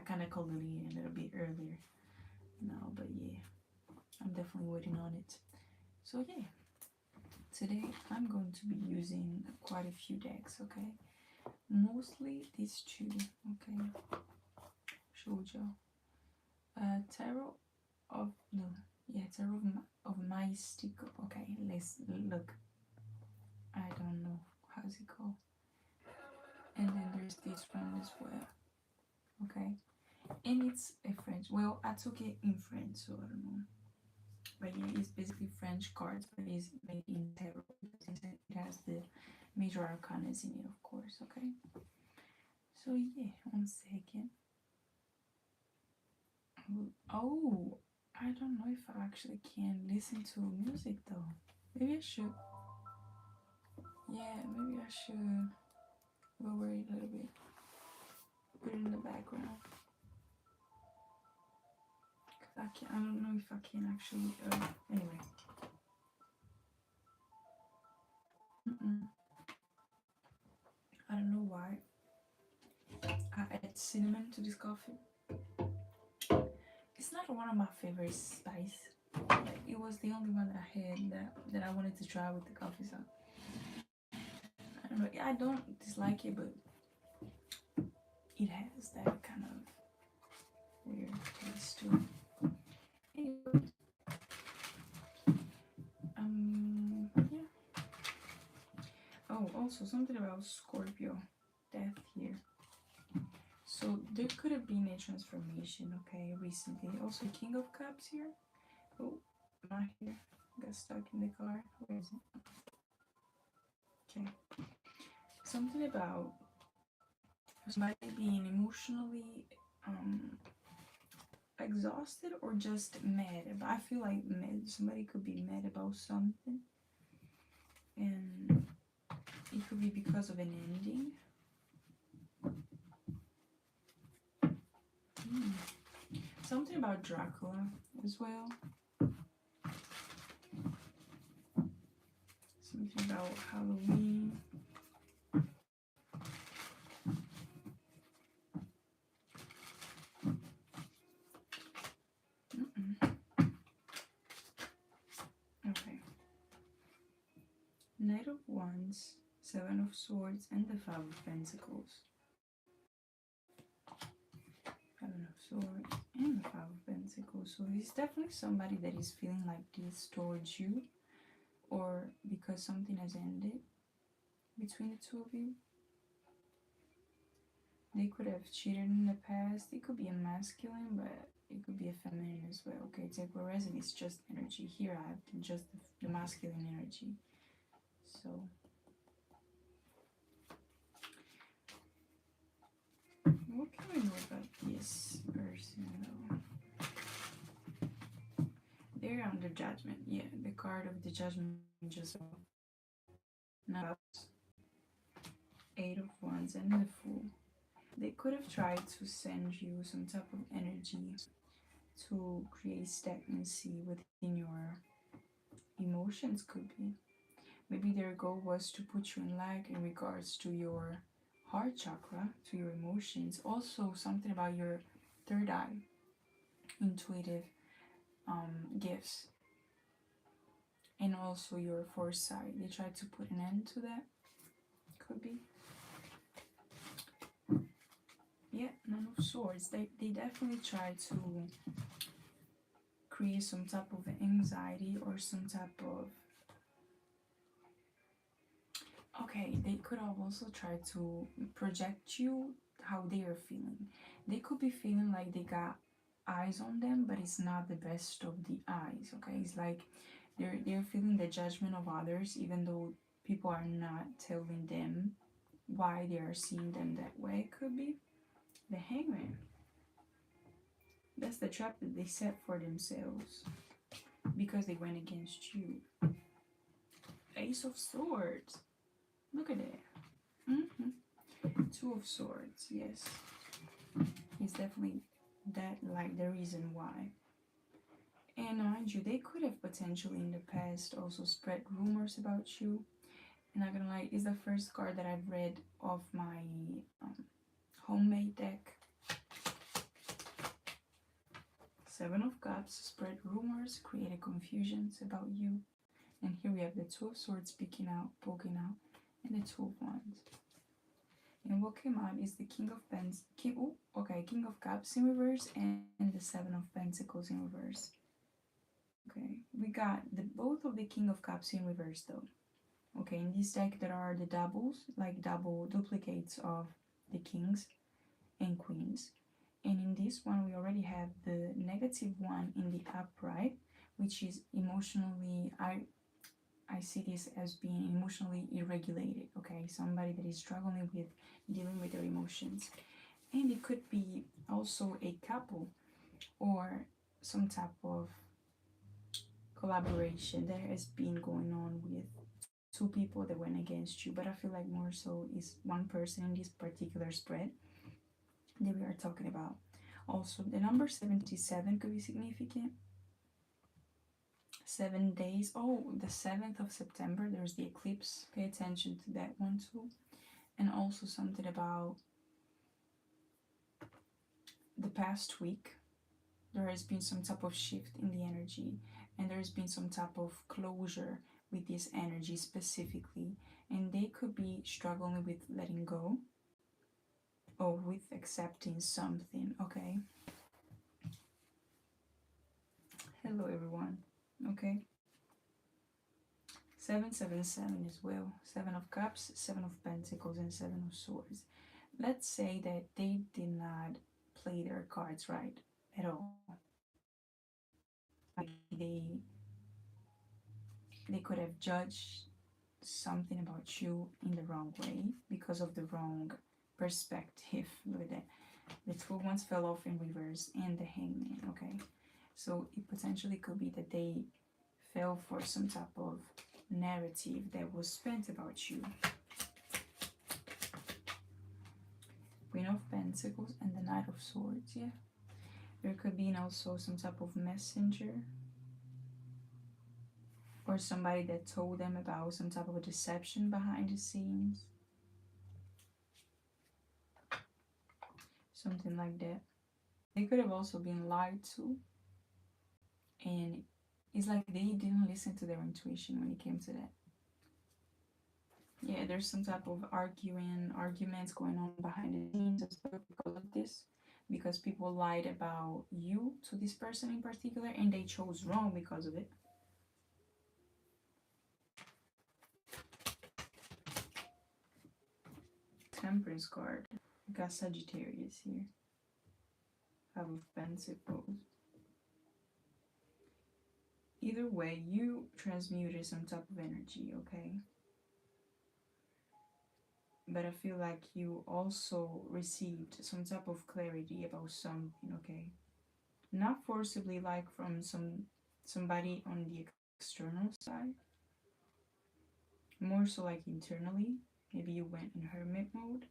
kind of called it a little bit earlier. No, but yeah, I'm definitely waiting on it. So yeah, today I'm going to be using quite a few decks, okay? Mostly these two, okay? Showed you. Tarot of, no, yeah, Tarot of Mystical. Okay, let's look. I don't know, how's it called? And then there's this one as well, okay? And it's a French, well, I took it in French, so I don't know. But yeah, it's basically French cards, but it's made in tarot because it has the major arcanas in it, of course, okay? So yeah, 1 second. Oh, I don't know if I actually can listen to music though. Maybe I should. Yeah, maybe I should lower it a little bit. Put it in the background. I don't know if I can actually. Anyway. I don't know why I add cinnamon to this coffee. It's not one of my favorite spice. Like, it was the only one that I had that I wanted to try with the coffee. So I don't know. I don't dislike it, but it has that kind of weird taste to it. Anyway, yeah. Oh, also something about Scorpio death here. So there could have been a transformation, okay, recently. Also, King of Cups here. Oh, not here. Got stuck in the car. Where is it? Okay. Something about somebody being emotionally exhausted or just mad. But I feel like somebody could be mad about something, and it could be because of an ending. Something about Dracula as well. Something about Halloween. Okay. Knight of Wands, Seven of Swords, and the Five of Pentacles. Seven of Swords and the Five of Pentacles. So it's definitely somebody that is feeling like this towards you, or because something has ended between the two of you. They could have cheated in the past. It could be a masculine, but it could be a feminine as well. Okay, take whereas it's just energy. Here I have just the masculine energy. So what can we know about this person though? They're under judgment. Yeah, the card of the judgment just now. Eight of Wands and the Fool. They could have tried to send you some type of energy to create stagnancy within your emotions, could be. Maybe their goal was to put you in lag in regards to your heart chakra, to your emotions. Also, something about your third eye, intuitive gifts, and also your foresight. They tried to put an end to that, could be. Yeah, Nine of Swords. They definitely try to create some type of anxiety or some type of... Okay, they could have also tried to project you how they are feeling. They could be feeling like they got eyes on them, but it's not the best of the eyes, okay? It's like they're feeling the judgment of others, even though people are not telling them why they are seeing them that way. It could be the Hangman. That's the trap that they set for themselves because they went against you. Ace of Swords. Look at that. Two of Swords. Yes. It's definitely that, like, the reason why. And mind you, they could have potentially in the past also spread rumors about you. And not gonna lie, it's the first card that I've read of my homemade deck. Seven of Cups, spread rumors, created confusions about you. And here we have the Two of Swords poking out, and the Two of Wands. And what came out is the King of King of Cups in reverse and the Seven of Pentacles in reverse. Okay, we got both of the King of Cups in reverse though. Okay, in this deck there are the doubles, like double duplicates of the Kings and Queens. And in this one we already have the -1 in the upright, which is emotionally, I see this as being emotionally irregulated, okay? Somebody that is struggling with dealing with their emotions. And it could be also a couple or some type of collaboration that has been going on with two people that went against you. But I feel like more so is one person in this particular spread that we are talking about. Also, the number 77 could be significant. 7 days. Oh, the 7th of September, there's the eclipse. Pay attention to that one too. And also something about the past week. There has been some type of shift in the energy, and there's been some type of closure with this energy specifically. And they could be struggling with letting go or with accepting something, okay? Hello, everyone. Okay. 777 as well. 7 of Cups, 7 of Pentacles, and 7 of Swords. Let's say that they did not play their cards right at all. They could have judged something about you in the wrong way because of the wrong perspective. Look at that. The Two of Wands fell off in reverse and the Hangman, okay? So it potentially could be that they fell for some type of narrative that was spent about you. Queen of Pentacles and the Knight of Swords, yeah. There could be also some type of messenger or somebody that told them about some type of a deception behind the scenes. Something like that. They could have also been lied to. And it's like they didn't listen to their intuition when it came to that. Yeah, there's some type of arguments going on behind the scenes because of this. Because people lied about you to this person in particular and they chose wrong because of it. Temperance card. We got Sagittarius here. Five of Pentacles. Either way, you transmuted some type of energy, okay? But I feel like you also received some type of clarity about something, okay? Not forcibly, like from somebody on the external side. More so like internally. Maybe you went in hermit mode.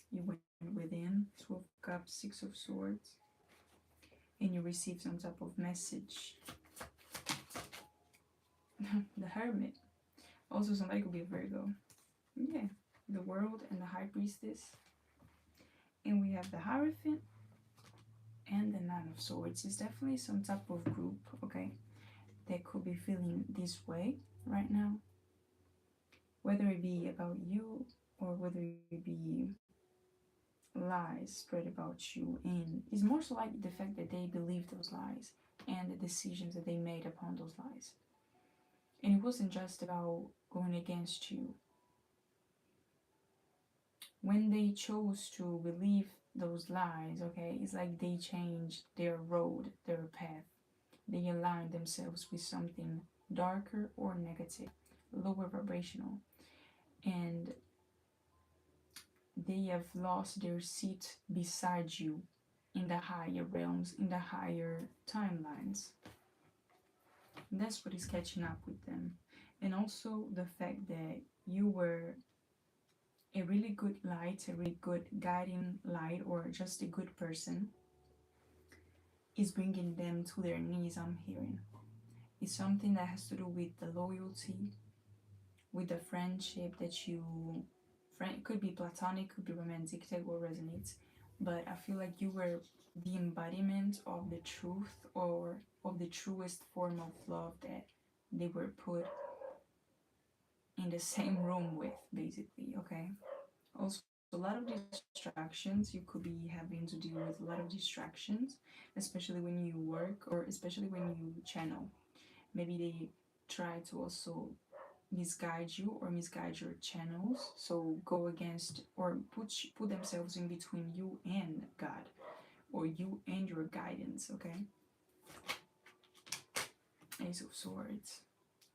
You went within. 2 of Cups, 6 of Swords. And you received some type of message. The Hermit. Also, somebody could be a Virgo. Yeah. The World and the High Priestess. And we have the Hierophant and the Nine of Swords. It's definitely some type of group, okay, that could be feeling this way right now. Whether it be about you or whether it be lies spread about you. And it's more so like the fact that they believe those lies and the decisions that they made upon those lies. And it wasn't just about going against you. When they chose to believe those lies, okay, it's like they changed their road, their path. They aligned themselves with something darker or negative, lower vibrational. And they have lost their seat beside you in the higher realms, in the higher timelines. And that's what is catching up with them. And also the fact that you were a really good light, a really good guiding light, or just a good person is bringing them to their knees, I'm hearing. It's something that has to do with the loyalty, with the friendship that you, could be platonic, could be romantic, take what resonates, but I feel like you were the embodiment of the truth, or of the truest form of love that they were put in the same room with, basically. Okay. Also, a lot of distractions. You could be having to deal with a lot of distractions, especially when you work, or especially when you channel. Maybe they try to also misguide you or misguide your channels, so go against or put themselves in between you and God, or you and your guidance. Okay. Ace of Swords.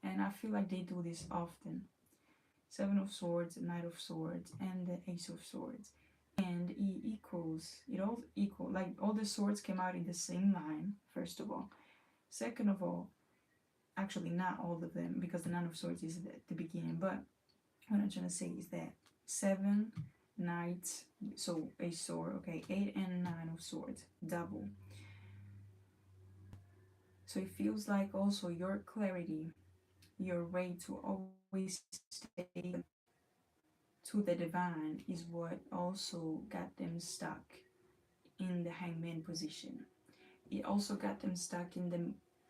And I feel like they do this often. Seven of Swords, Knight of Swords, and the Ace of Swords. And it all equal, like all the swords came out in the same line, first of all. Second of all, actually not all of them, because the Nine of Swords is at the beginning, but what I'm trying to say is that seven knights, so a sword, okay, 8 and 9 of swords, double. So it feels like also your clarity, your way to always stay to the divine is what also got them stuck in the hangman position. It also got them stuck in the,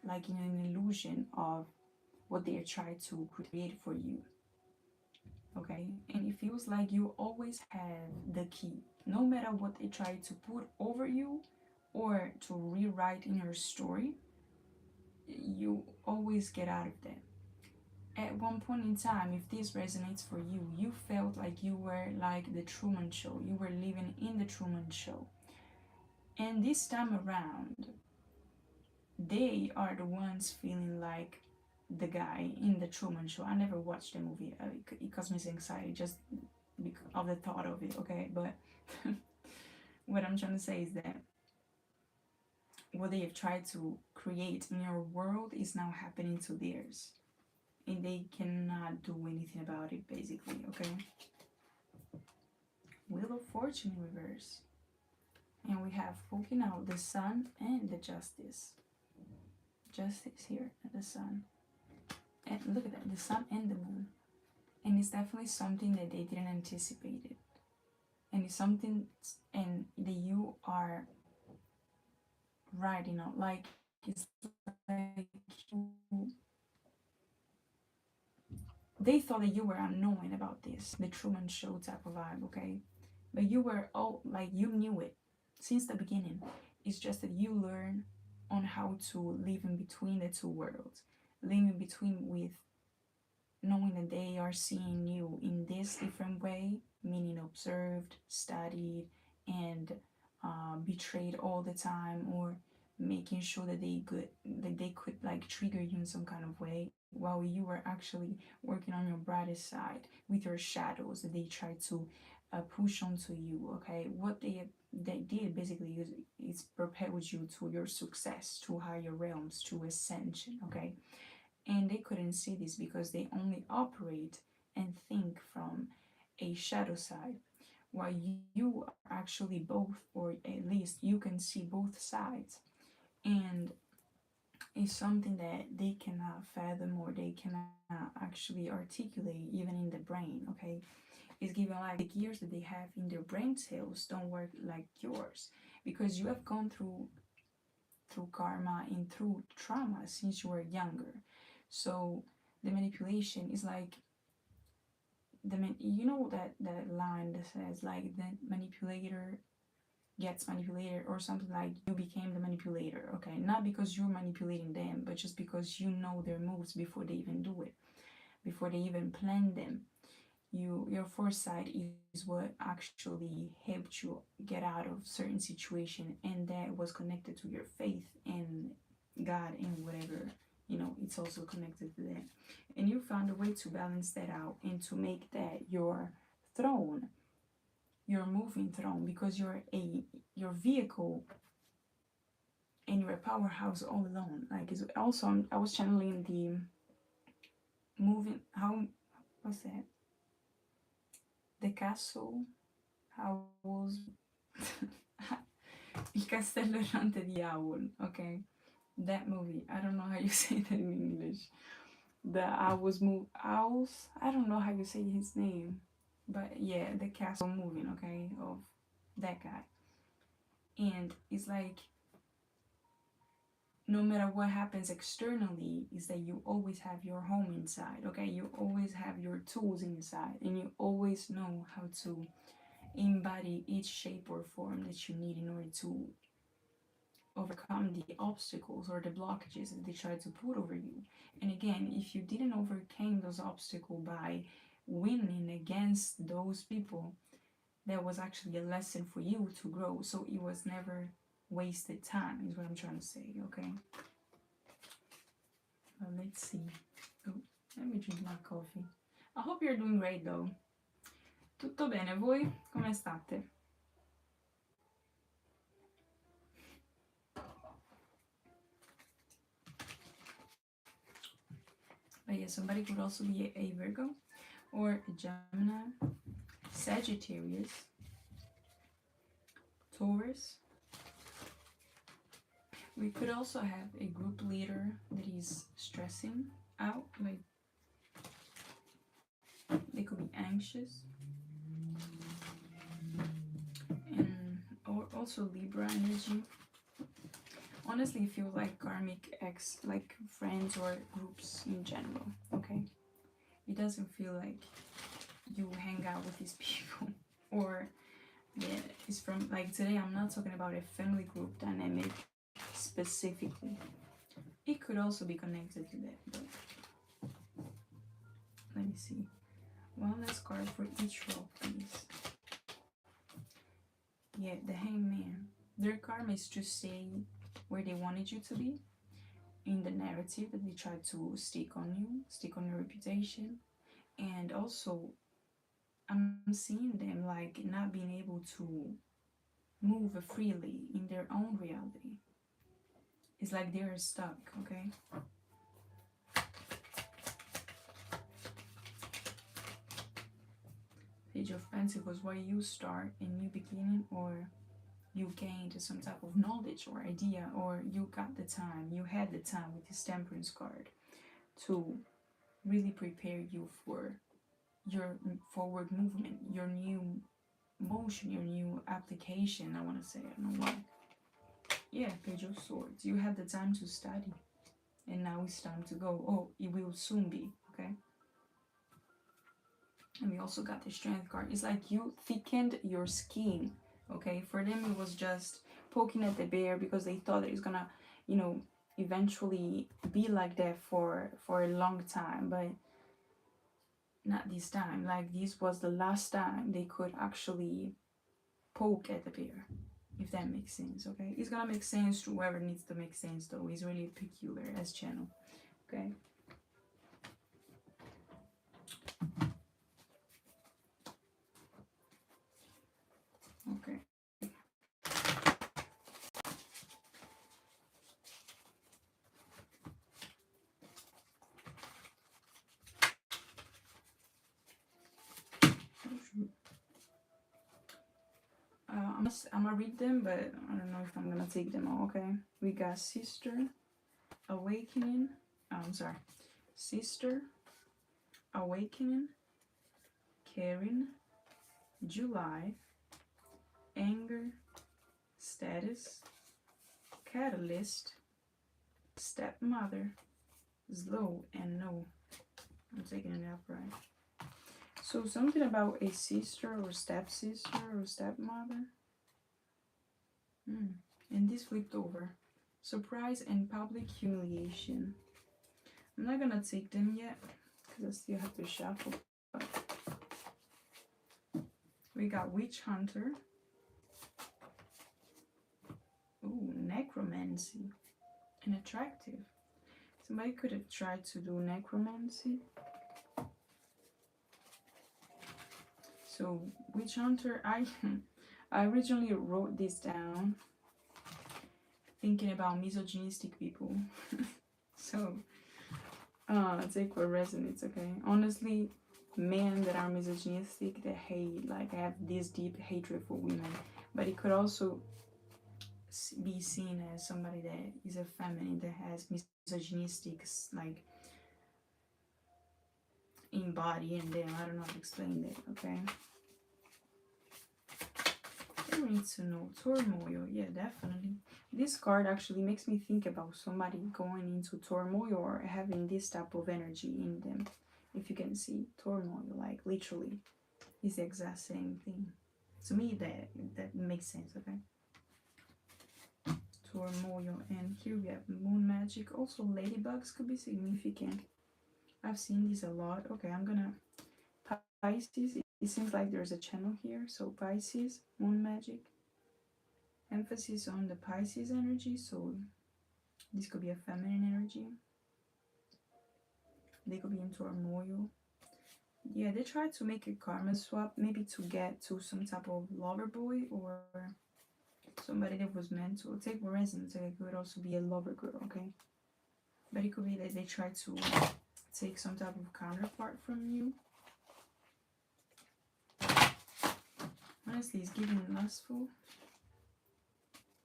like, in an illusion of what they are trying to create for you. Okay, and it feels like you always have the key, no matter what they try to put over you or to rewrite in your story. You always get out of that. At one point in time, if this resonates for you, you felt like you were like the Truman Show. You were living in the Truman Show. And this time around, they are the ones feeling like the guy in the Truman Show. I never watched the movie. It caused me anxiety just because of the thought of it. Okay, but what I'm trying to say is that what they have tried to create in your world is now happening to theirs, and they cannot do anything about it, basically. Okay. Wheel of Fortune in reverse, and we have poking out the Sun and the Justice. Justice here and the Sun, and look at that, the Sun and the Moon. And it's definitely something that they didn't anticipate it, and it's something, and that you are writing out, like it's like you, they thought that you were unknowing about this, the Truman Show type of vibe. Okay, but you were all like, you knew it since the beginning. It's just that you learn on how to live in between the two worlds, live in between with knowing that they are seeing you in this different way, meaning observed, studied, and betrayed all the time, or making sure that they could like trigger you in some kind of way, while you were actually working on your brightest side with your shadows that they try to push onto you. Okay, what they did basically is propel you to your success, to higher realms, to ascension. Okay, and they couldn't see this because they only operate and think from a shadow side, while you are actually both, or at least you can see both sides. And it's something that they cannot fathom, or they cannot actually articulate even in the brain. Okay, it's given like the gears that they have in their brain cells don't work like yours, because you have gone through karma and through trauma since you were younger. So the manipulation is like you know that line that says like the manipulator gets manipulated, or something like you became the manipulator. Okay, not because you're manipulating them, but just because you know their moves before they even do it, before they even plan them. Your foresight is what actually helped you get out of certain situation, and that was connected to your faith and God and whatever, it's also connected to that. And you found a way to balance that out and to make that your throne, your moving throne, because your vehicle, and you're a powerhouse all alone. Like, it's also, I was channeling the moving, how, what's that, the castle house. Il castello errante di Owl. Okay, that movie, I don't know how you say that in English. The owls, I don't know how you say his name, but yeah, the castle moving, okay, of that guy. And it's like no matter what happens externally, is that you always have your home inside, okay? You always have your tools inside, and you always know how to embody each shape or form that you need in order to overcome the obstacles or the blockages that they try to put over you. And again, if you didn't overcome those obstacles by winning against those people, that was actually a lesson for you to grow. So it was never wasted time, is what I'm trying to say, okay? Let's see. Oh, let me drink my coffee. I hope you're doing great though. Tutto bene, voi come state? But yeah, somebody could also be a Virgo or a Gemini, Sagittarius, Taurus. We could also have a group leader that is stressing out, like they could be anxious. And or also Libra energy. Honestly, it feels like karmic ex, like friends or groups in general, okay? It doesn't feel like you hang out with these people or yeah, it's from like today I'm not talking about a family group dynamic specifically. It could also be connected to that, but let me see. One last card for each role, please. Yeah, the Hangman. Their karma is to stay where they wanted you to be in the narrative that they tried to stick on you, stick on your reputation. And also, I'm seeing them like not being able to move freely in their own reality. It's like they're stuck, okay? Page of Pentacles, where you start a new beginning, or you gained some type of knowledge or idea, or you got the time, you had the time with this Temperance card to really prepare you for your forward movement, your new motion, your new application. I want to say, I don't know why. Yeah, Page of Swords. You had the time to study, and now it's time to go. Oh, it will soon be, okay? And we also got the Strength card. It's like you thickened your skin, okay? For them, it was just poking at the bear because they thought that it's gonna, you know, eventually be like that for a long time, but not this time. Like this was the last time they could actually poke at the bear, if that makes sense, okay? It's gonna make sense to whoever needs to make sense though. It's really peculiar as channel, okay? Okay. I'm gonna read them, but I don't know if I'm gonna take them all, okay? We got Sister, Awakening, I'm sorry, Sister, Awakening, Caring, July, Anger, Status, Catalyst, Stepmother, Slow, and No. I'm taking it up right. So something about a sister or stepsister or stepmother. And this flipped over. Surprise and public humiliation. I'm not gonna take them yet because I still have to shuffle. But we got Witch Hunter. Ooh, Necromancy. And Attractive. Somebody could have tried to do Necromancy. So Witch Hunter, I originally wrote this down thinking about misogynistic people. So take what resonates, okay? Honestly, men that are misogynistic, that hate, like have this deep hatred for women, but it could also be seen as somebody that is a feminine that has misogynistic like in body and them. I don't know how to explain that, okay? do we need to know? Turmoil. Yeah, definitely. This card actually makes me think about somebody going into turmoil or having this type of energy in them. If you can see, turmoil, like literally, is the exact same thing. To me, that makes sense. Okay. Turmoil, and here we have moon magic. Also, ladybugs could be significant. I've seen these a lot. Okay, I'm gonna Pisces. It seems like there's a channel here. So Pisces, moon magic. Emphasis on the Pisces energy. So this could be a feminine energy. They could be in turmoil. Yeah, they try to make a karma swap, maybe to get to some type of lover boy or somebody that was meant to take resin. So it could also be a lover girl, okay? But it could be that they try to take some type of counterpart from you. Honestly, it's giving lustful.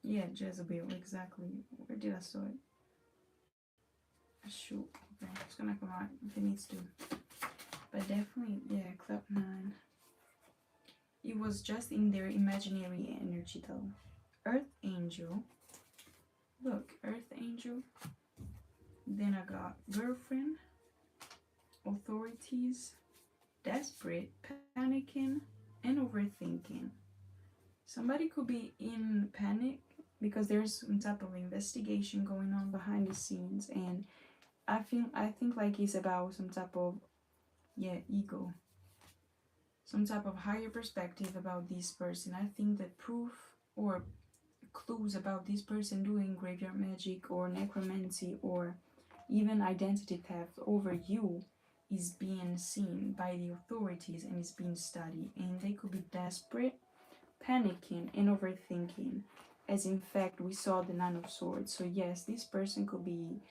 Yeah, Jezebel, exactly. Where did I saw it? Shoot. Okay, it's gonna come out if it needs to. But definitely, yeah, club 9. It was just in their imaginary energy though. Earth Angel. Look, Earth Angel. Then I got girlfriend, authorities, desperate, panicking, and overthinking. Somebody could be in panic because there's some type of investigation going on behind the scenes, and I think like it's about some type of ego, some type of higher perspective about this person. I think that proof or clues about this person doing graveyard magic or necromancy or even identity theft over you is being seen by the authorities and is being studied, and they could be desperate, panicking, and overthinking, as in fact we saw the Nine of Swords. So yes, this person could be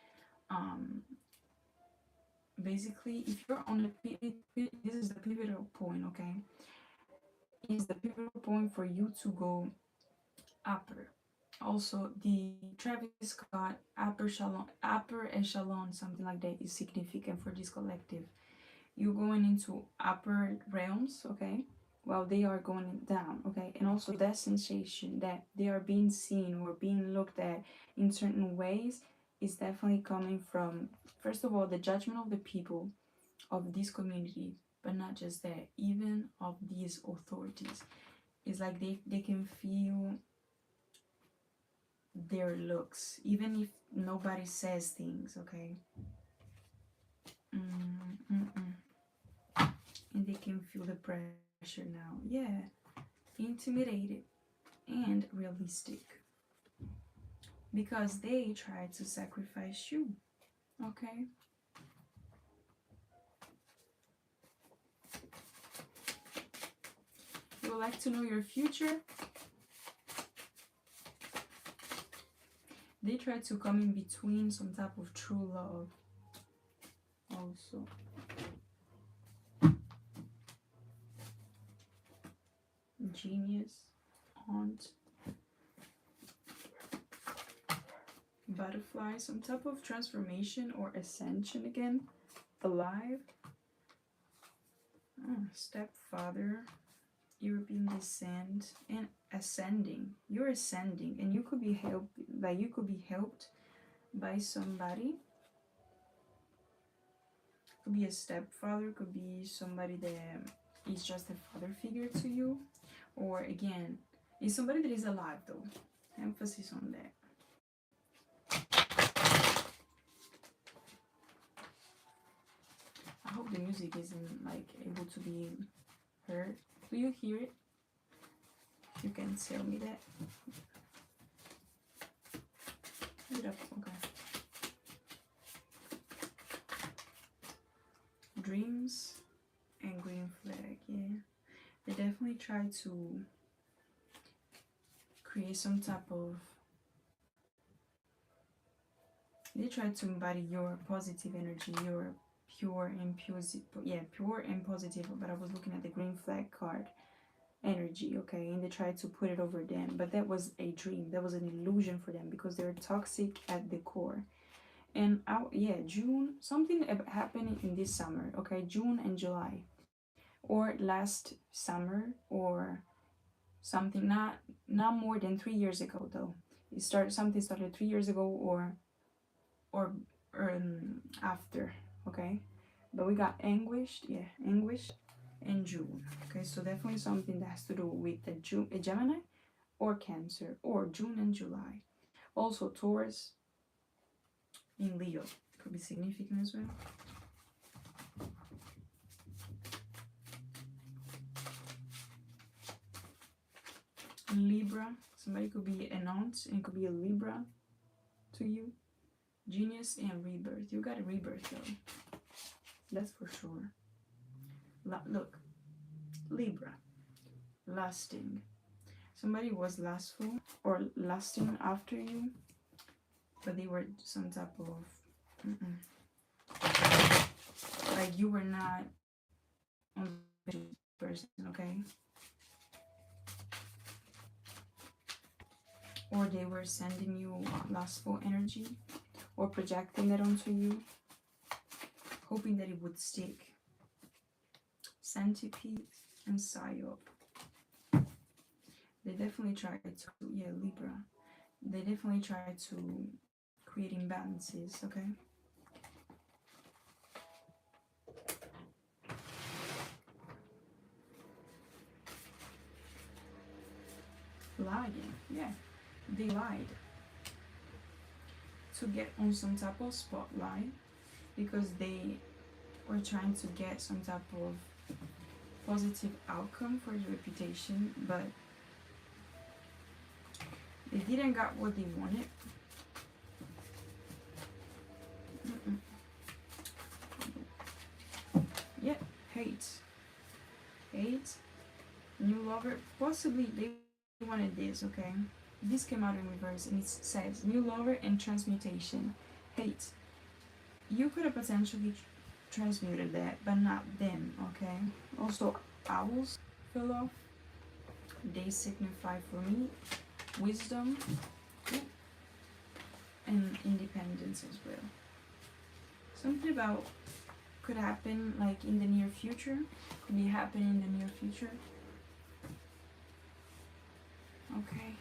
basically, if you're on this is the pivotal point, okay? Is the pivotal point for you to go upper. Also, the Travis Scott upper echelon, something like that, is significant for this collective. You're going into upper realms, okay, while they are going down, okay, and also that sensation that they are being seen or being looked at in certain ways is definitely coming from, first of all, the judgment of the people of this community, but not just that, even of these authorities. It's like they can feel their looks, even if nobody says things, okay? And they can feel the pressure now. Yeah, intimidated and realistic because they try to sacrifice you, okay? You would like to know your future? They try to come in between some type of true love also. Genius, aunt, butterfly, some type of transformation or ascension again, alive, stepfather, European descent, and ascending. You're ascending, and you could be helped, like you could be helped by somebody. Could be a stepfather, could be somebody that is just a father figure to you, or again, is somebody that is alive though. Emphasis on that. I hope the music isn't like able to be heard. Do you hear it? You can tell me that. Turn it up. Okay. Dreams and green flag. Yeah, they definitely try to create some type of. They try to embody your positive energy, your pure and pure and positive. But I was looking at the green flag card energy, okay, and they tried to put it over them, but that was a dream, that was an illusion for them because they're toxic at the core. And June, something happened in this summer, okay, June and July, or last summer, or something not more than 3 years ago though. Something started 3 years ago or after, okay? But we got anguished, yeah, anguished and June. Okay, so definitely something that has to do with a Gemini or Cancer, or June and July. Also Taurus in Leo could be significant as well. Libra, somebody could be an aunt and could be a Libra to you. Genius and rebirth. You got a rebirth though. That's for sure. Look, Libra, lasting. Somebody was lustful or lusting after you, but they were some type of like you were not on the person, okay? Or they were sending you lustful energy or projecting that onto you, hoping that it would stick. Centipede and Psyop. They definitely tried to, yeah, Libra. They definitely tried to create imbalances, okay? Lying, yeah. They lied to get on some type of spotlight because they were trying to get some type of positive outcome for the reputation, but they didn't get what they wanted. Yeah, hate, new lover. Possibly they wanted this, okay? This came out in reverse and it says new lover and transmutation. Hate. You could have potentially transmuted that, but not them, okay? Also, owls fell off. They signify for me wisdom and independence as well. Something about could happen like in the near future. Could be happening in the near future. Okay.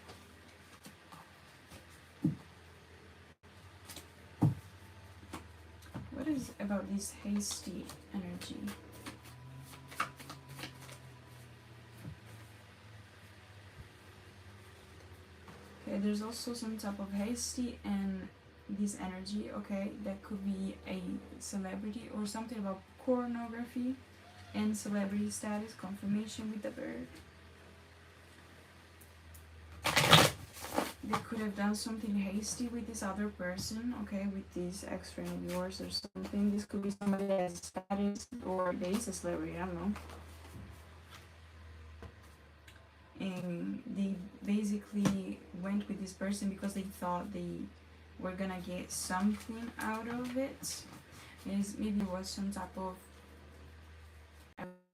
What is about this hasty energy? Okay, there's also some type of hasty and this energy, okay, that could be a celebrity or something about pornography and celebrity status, confirmation with the bird. They could have done something hasty with this other person, okay, with this ex-friend of yours or something. This could be somebody that has status or they is a celebrity, I don't know. And they basically went with this person because they thought they were gonna get something out of it. Maybe it was some type of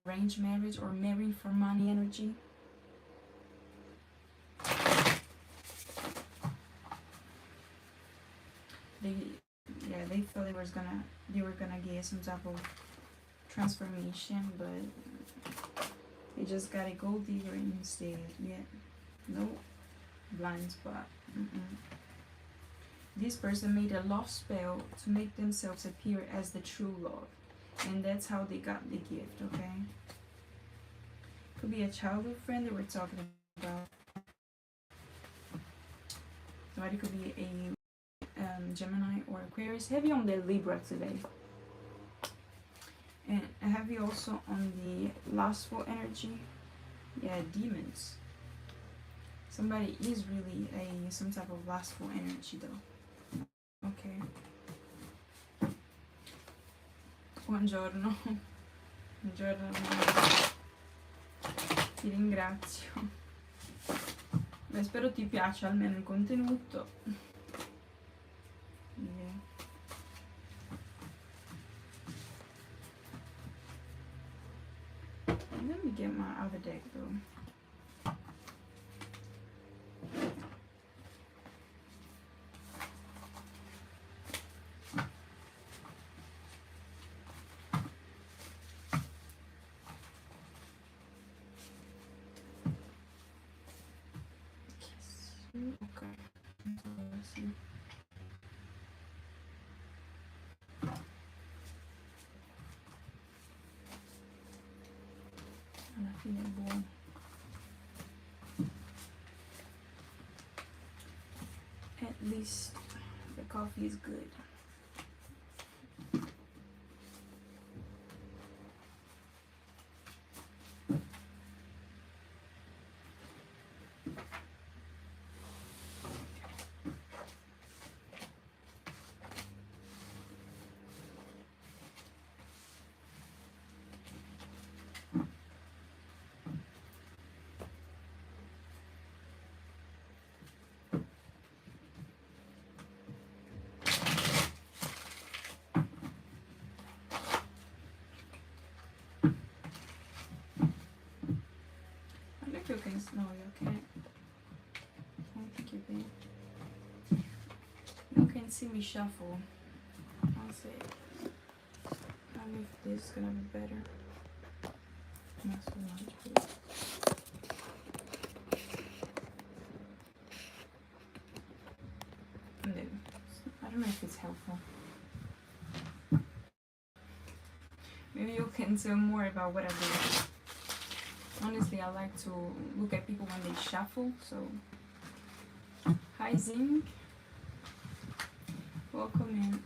arranged marriage or marrying for money energy. They thought they were gonna get some type of transformation, but they just got a gold digger instead. Yeah, no blind spot. This person made a love spell to make themselves appear as the true love, and that's how they got the gift. Okay, could be a childhood friend that we're talking about. Somebody could be a Gemini or Aquarius. Heavy on the Libra today, and heavy also on the lustful energy. Yeah, demons. Somebody is really some type of lustful energy though. Okay. Buongiorno. Buongiorno. Ti ringrazio. Beh, spero ti piaccia almeno il contenuto. Yeah. Let me get my other deck though. Okay. So let's see. And I feel it boring. At least the coffee is good. I think you can. No, you can't. I don't think you can. You can see me shuffle. I'll say. I don't know if this is gonna be better. Not so much, but no. I don't know if it's helpful. Maybe you can tell more about what I do. Honestly, I like to look at people when they shuffle. So, hi Zing, welcome in.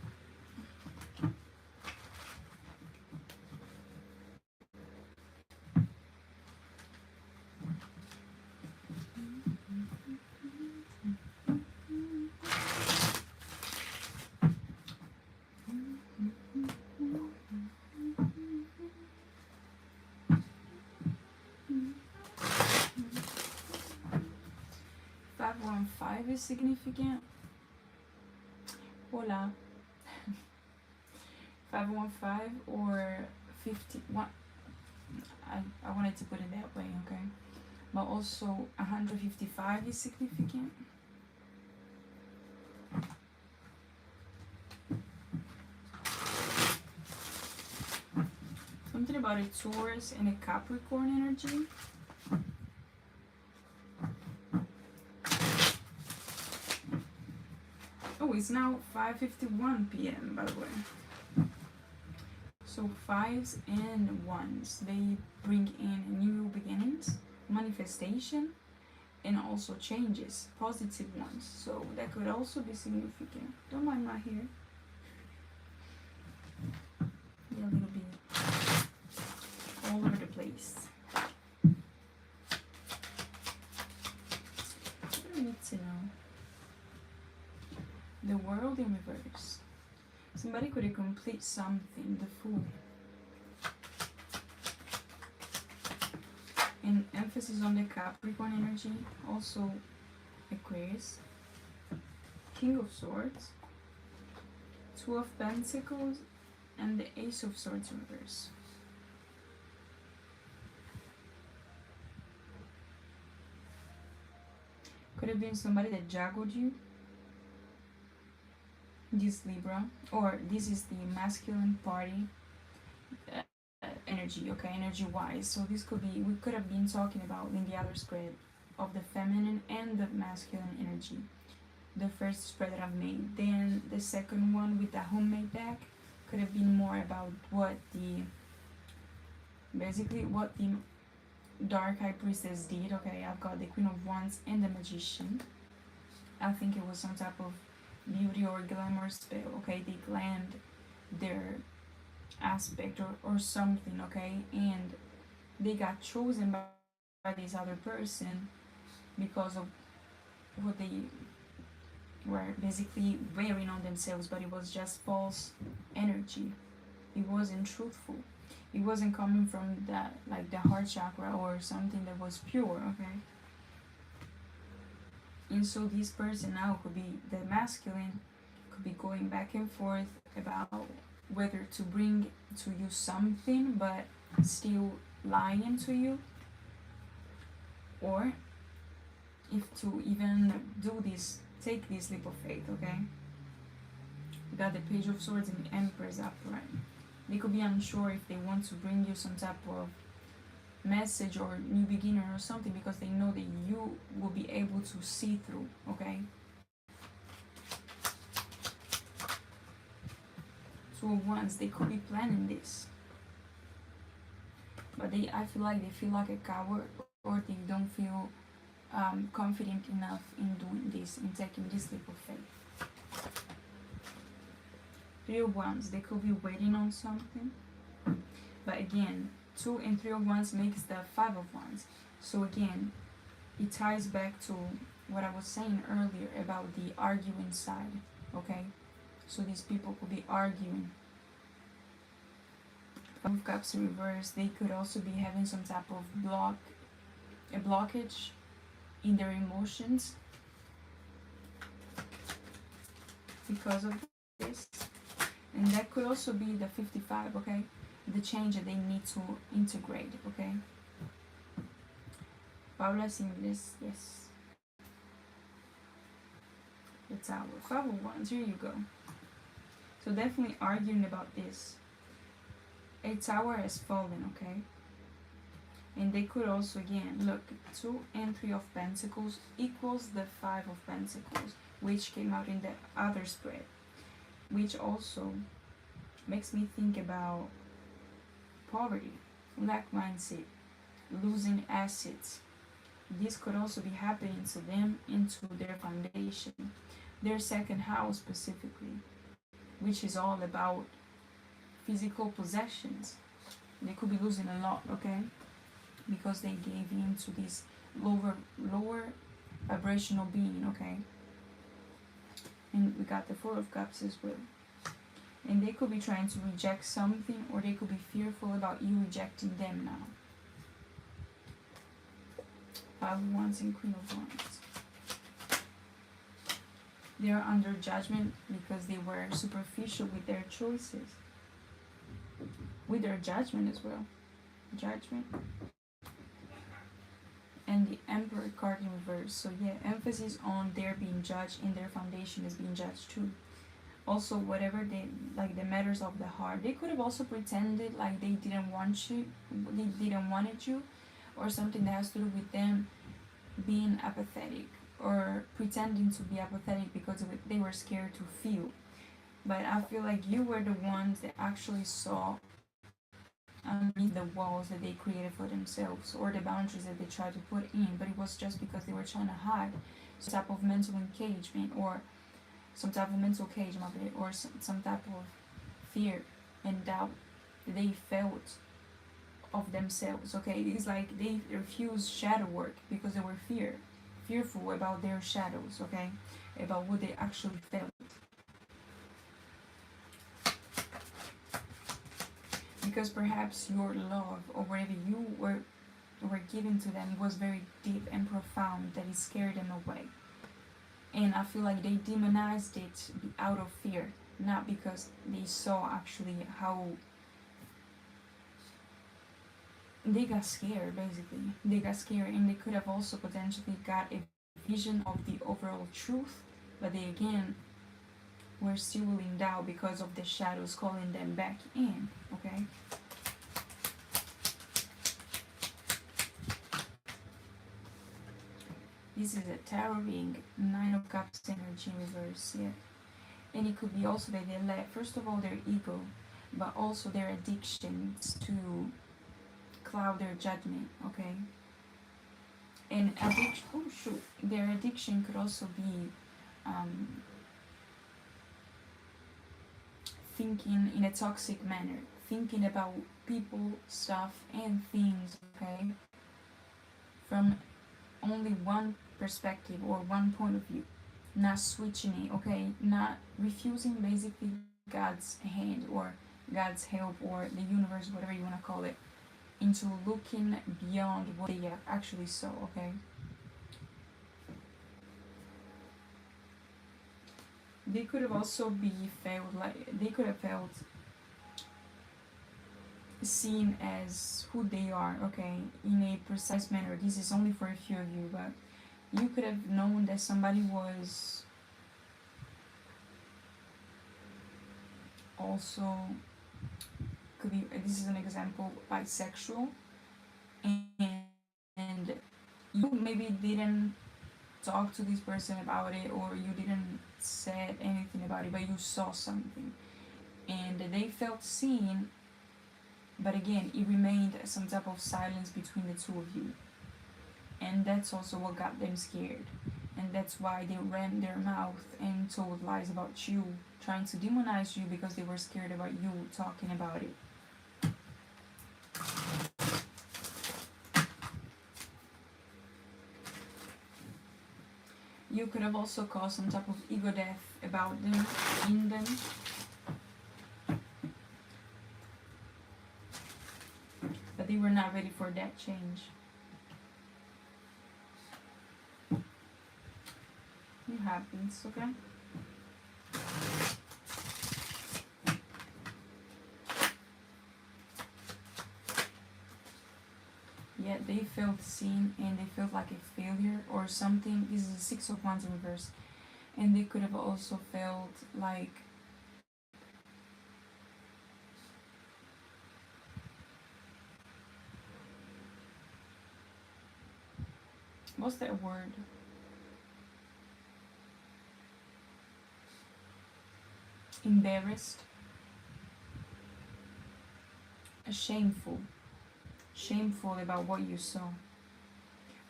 Five is significant. Hola. 515 or 51. I wanted to put it that way, okay? But also 155 is significant. Something about a Taurus and a Capricorn energy. Oh, it's now 5:51 p.m. by the way. So fives and ones, they bring in new beginnings, manifestation, and also changes, positive ones. So that could also be significant. Don't mind my hair. Yeah, a little bit all over the place. What do I need to know? The world in reverse. Somebody could complete something, the Fool. And emphasis on the Capricorn energy, also Aquarius. King of Swords, Two of Pentacles, and the Ace of Swords in reverse. Could have been somebody that juggled you. This Libra, or this is the masculine party energy, okay, energy wise. So this could be, we could have been talking about in the other spread of the feminine and the masculine energy, the first spread that I've made. Then the second one with the homemade deck could have been more about what the, basically what the dark high priestess did. Okay, I've got the Queen of Wands and the Magician. I think it was some type of beauty or glamour spell. Okay, they glammed their aspect or something, okay, and they got chosen by this other person because of what they were basically wearing on themselves, but it was just false energy. It wasn't truthful. It wasn't coming from that, like the heart chakra or something that was pure, okay. And so this person now could be the masculine, could be going back and forth about whether to bring to you something but still lying to you, or if to even do this, take this leap of faith, okay. We got the Page of Swords and the Empress upright. They could be unsure if they want to bring you some type of message or new beginner or something, because they know that you will be able to see through, okay? So once they could be planning this, but I feel like they feel like a coward, or they don't feel confident enough in doing this, in taking this leap of faith. Three of Wands, they could be waiting on something, but again, 2 and 3 of Wands makes the 5 of Wands. So again, it ties back to what I was saying earlier about the arguing side, okay? So these people could be arguing. 5 of Cups in reverse, they could also be having some type of a blockage in their emotions because of this. And that could also be the 55, okay? The change that they need to integrate, okay? Paula Singles, yes. The Tower. 5 of Wands, here you go. So definitely arguing about this. A tower has fallen, okay? And they could also, again, look, 2 and 3 of Pentacles equals the 5 of Pentacles, which came out in the other spread, which also makes me think about poverty, lack mindset, losing assets. This could also be happening to them, into their foundation, their second house specifically, which is all about physical possessions. They could be losing a lot, okay? Because they gave in to this lower vibrational being, okay? And we got the 4 of Cups as well. And they could be trying to reject something, or they could be fearful about you rejecting them now. 5 of Wands and Queen of Wands. They are under judgment because they were superficial with their choices. With their judgment as well. Judgment. And the Emperor card in reverse. So yeah, emphasis on their being judged, and their foundation is being judged too. Also, whatever they, like the matters of the heart, they could have also pretended like they didn't want you, they didn't wanted you, or something that has to do with them being apathetic, or pretending to be apathetic because they were scared to feel. But I feel like you were the ones that actually saw underneath the walls that they created for themselves, or the boundaries that they tried to put in, but it was just because they were trying to hide some type of mental engagement, or some type of mental cage, or some type of fear and doubt that they felt of themselves, okay? It's like they refused shadow work because they were fearful about their shadows, okay? About what they actually felt. Because perhaps your love, or whatever you were given to them, was very deep and profound, that it scared them away. And I feel like they demonized it out of fear, not because they saw actually how they got scared, basically. They got scared, and they could have also potentially got a vision of the overall truth, but they again were still in doubt because of the shadows calling them back in, okay? This is a tarot ring, 9 of Cups energy in reverse, yeah. And it could be also that they let, first of all, their ego, but also their addictions to cloud their judgment, okay? And their addiction could also be thinking in a toxic manner, thinking about people, stuff, and things, okay, from only one perspective or one point of view, not switching it, okay, not refusing basically God's hand or God's help or the universe, whatever you want to call it, into looking beyond what they actually saw, okay? They could have also felt seen as who they are, okay, in a precise manner. This is only for a few of you, but you could have known that somebody was also, could be, this is an example, bisexual, and you maybe didn't talk to this person about it, or you didn't said anything about it, but you saw something and they felt seen. But again, it remained some type of silence between the two of you, and that's also what got them scared. And that's why they ran their mouth and told lies about you, trying to demonize you because they were scared about you talking about it. You could have also caused some type of ego death about them, in them. But they were not ready for that change. It happens, okay? Yet they felt seen and they felt like a failure or something. This is a Six of Wands in reverse. And they could have also felt like what's that word? Embarrassed, shameful, shameful about what you saw.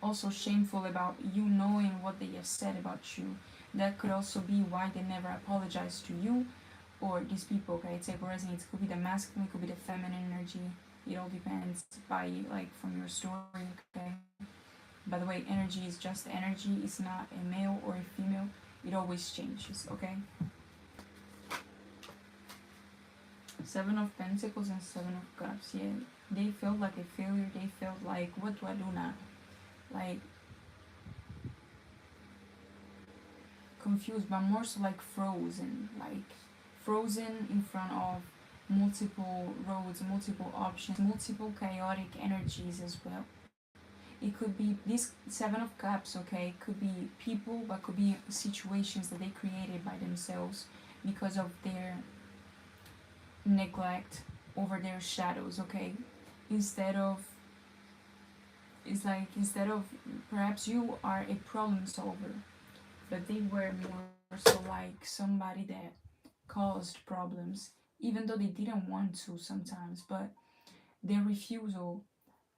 Also shameful about you knowing what they have said about you. That could also be why they never apologized to you or these people. Okay, it's like resonates. It could be the masculine, it could be the feminine energy. It all depends by like from your story. Okay. By the way, energy is just energy. It's not a male or a female. It always changes. Okay. Seven of Pentacles and Seven of Cups. Yeah, they felt like a failure. They felt like, what do I do now? Like confused, but more so like frozen. Like frozen in front of multiple roads, multiple options, multiple chaotic energies as well. It could be this Seven of Cups, okay? It could be people, but could be situations that they created by themselves because of their neglect over their shadows, okay? Instead of it's like instead of perhaps you are a problem solver, but they were more so like somebody that caused problems, even though they didn't want to sometimes, but their refusal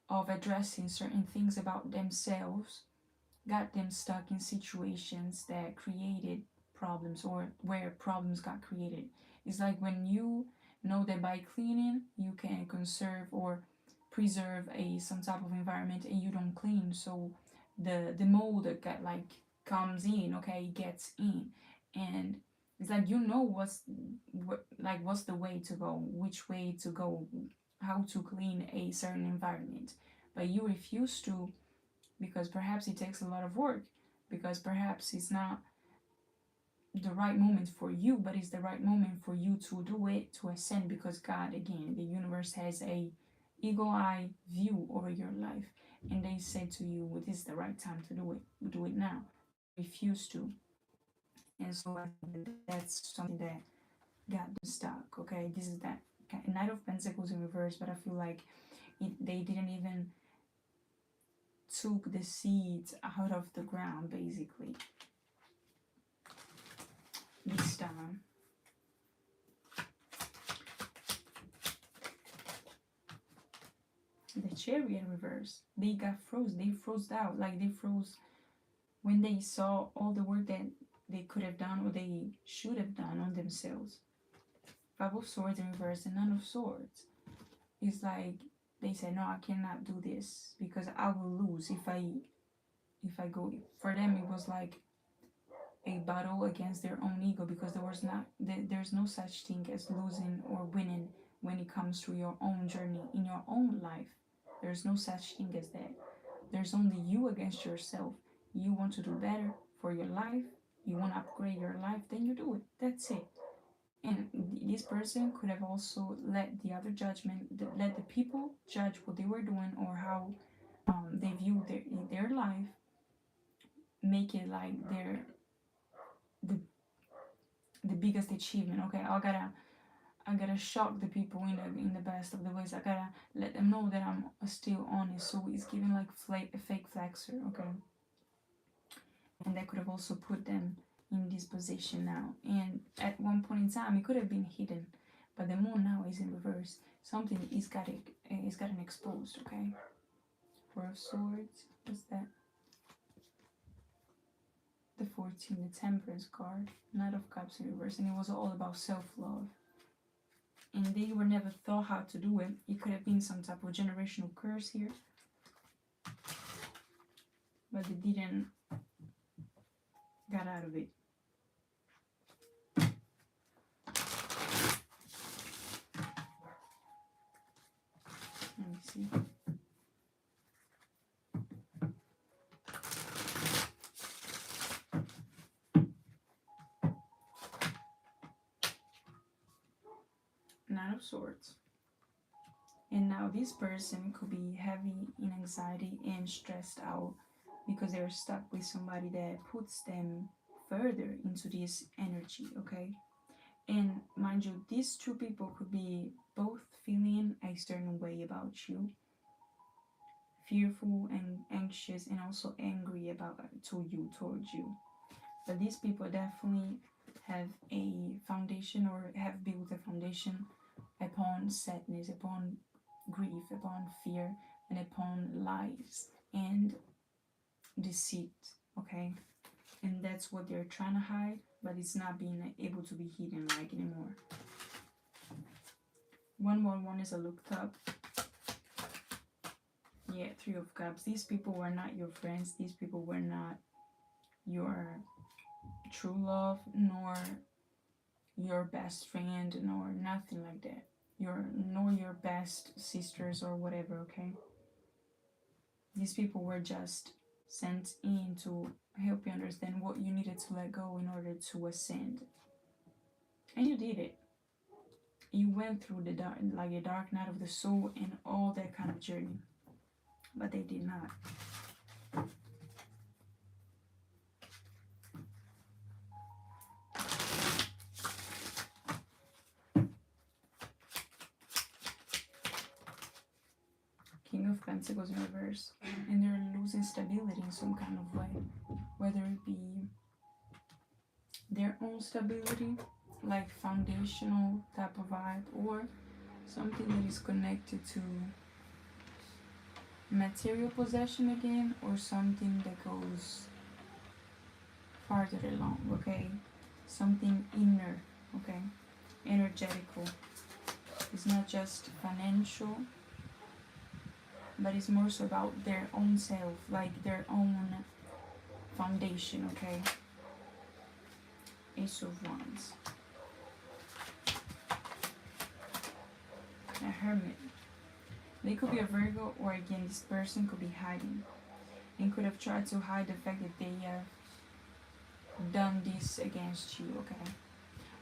of addressing certain things about themselves got them stuck in situations that created problems or where problems got created. It's like when you know that by cleaning you can conserve or preserve a some type of environment and you don't clean, so the mold that got like comes in, okay, gets in, and it's like you know what's the way to go, which way to go, how to clean a certain environment, but you refuse to because perhaps it takes a lot of work, because perhaps it's not the right moment for you, but it's the right moment for you to do it, to ascend, because God, again, the universe has a eagle eye view over your life, and they say to you, well, this is the right time to do it now. Refuse to. And so I think that's something that got them stuck. Okay, this is that Knight of Pentacles in reverse, but I feel like they didn't even took the seeds out of the ground basically this time. The Chariot in reverse, they got froze, they froze out, like they froze when they saw all the work that they could have done or they should have done on themselves. Five of Swords in reverse and None of Swords. It's like they said, no, I cannot do this because I will lose if I go. For them it was like a battle against their own ego, because there's no such thing as losing or winning when it comes to your own journey in your own life. There's no such thing as that. There's only you against yourself. You want to do better for your life, you want to upgrade your life, then you do it. That's it. And this person could have also let the other judgment, let the people judge what they were doing or how they viewed their life, make it like the the biggest achievement. Okay, I gotta shock the people in the best of the ways. I gotta let them know that I'm still honest. So it's giving like a fake flexer, okay? And that could have also put them in this position now. And at one point in time, it could have been hidden, but the moon now is in reverse. Something is gotten exposed, okay? Four of Swords. What's that? The 14, the Temperance card. Knight of Cups in reverse, and it was all about self-love. And they were never taught how to do it. It could have been some type of generational curse here, but they didn't got out of it. Let me see. Nine of Swords. And now this person could be heavy in anxiety and stressed out because they're stuck with somebody that puts them further into this energy, okay? And mind you, these two people could be both feeling a certain way about you, fearful and anxious, and also angry towards you. But these people definitely have a foundation, or have built a foundation upon sadness, upon grief, upon fear, and upon lies and deceit, okay? And that's what they're trying to hide, but it's not being able to be hidden like anymore. 111 is a looked up. Yeah, Three of Cups. These people were not your friends. These people were not your true love, nor your best friend, nor nothing like that. Nor your best sisters or whatever, okay? These people were just sent in to help you understand what you needed to let go in order to ascend. And you did it. You went through the dark, like a dark night of the soul and all that kind of journey. But they did not. King of Pentacles in reverse. And they're losing stability in some kind of way. Whether it be their own stability, like foundational type of vibe, or something that is connected to material possession again, or something that goes farther along, okay? Something inner, okay? Energetical. It's not just financial, but it's more so about their own self, like their own foundation, okay? Ace of Wands. A Hermit. They could be a Virgo, or again, this person could be hiding and could have tried to hide the fact that they have done this against you, okay?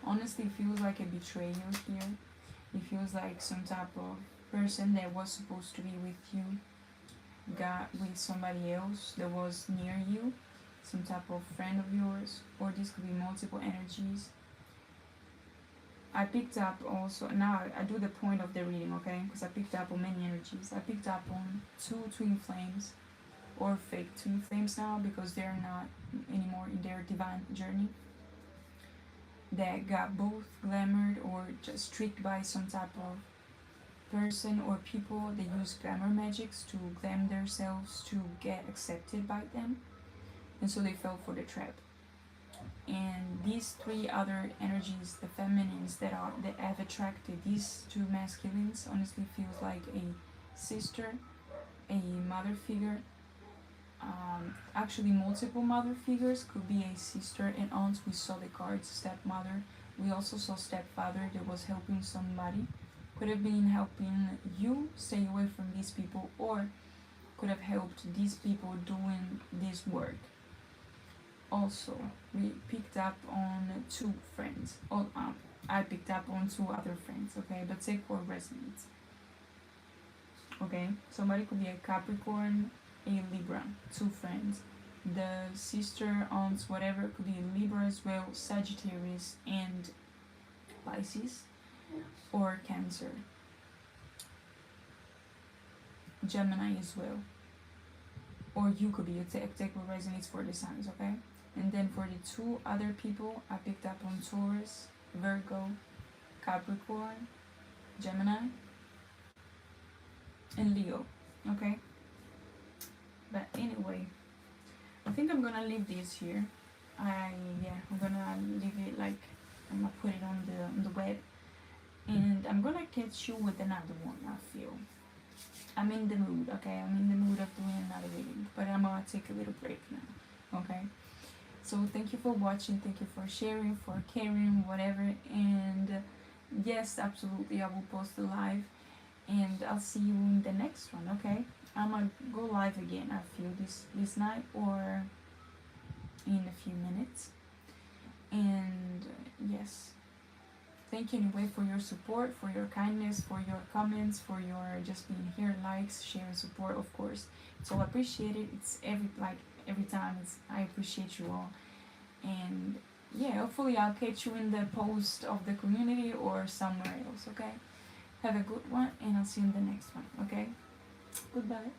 Honestly, it feels like a betrayal here. It feels like some type of person that was supposed to be with you got with somebody else that was near you, some type of friend of yours, or this could be multiple energies. I picked up also, now I do the point of the reading, okay? Because I picked up on many energies. I picked up on two twin flames, or fake twin flames now, because they're not anymore in their divine journey, that got both glamored or just tricked by some type of person or people that use glamour magics to glam themselves to get accepted by them, and so they fell for the trap. And these three other energies, the feminines that have attracted these two masculines, honestly feels like a sister, a mother figure, actually multiple mother figures. Could be a sister and aunt. We saw the cards stepmother. We also saw stepfather that was helping somebody. Could have been helping you stay away from these people, or could have helped these people doing this work. Also, we picked up on two friends. I picked up on two other friends, okay? But take for resonance. Okay, somebody could be a Capricorn, a Libra, two friends. The sister, aunts, whatever, could be a Libra as well, Sagittarius, and Pisces. or Cancer. Gemini as well. Or you could be, take what resonates for the signs, okay? And then for the two other people, I picked up on Taurus, Virgo, Capricorn, Gemini, and Leo, okay? But anyway, I think I'm gonna leave this here. I'm gonna leave it like, I'm gonna put it on the web, and I'm gonna catch you with another one. I feel I'm in the mood, okay? I'm in the mood of doing another reading, but I'm gonna take a little break now, okay? So thank you for watching, thank you for sharing, for caring, whatever, and yes, absolutely, I will post a live, and I'll see you in the next one, okay? I'm gonna go live again, I feel, this night or in a few minutes, and yes. Thank you anyway for your support, for your kindness, for your comments, for your just being here, likes, share, support, of course. It's all appreciated. It's every time. I appreciate you all. And yeah, hopefully I'll catch you in the post of the community or somewhere else, okay? Have a good one, and I'll see you in the next one, okay? Goodbye.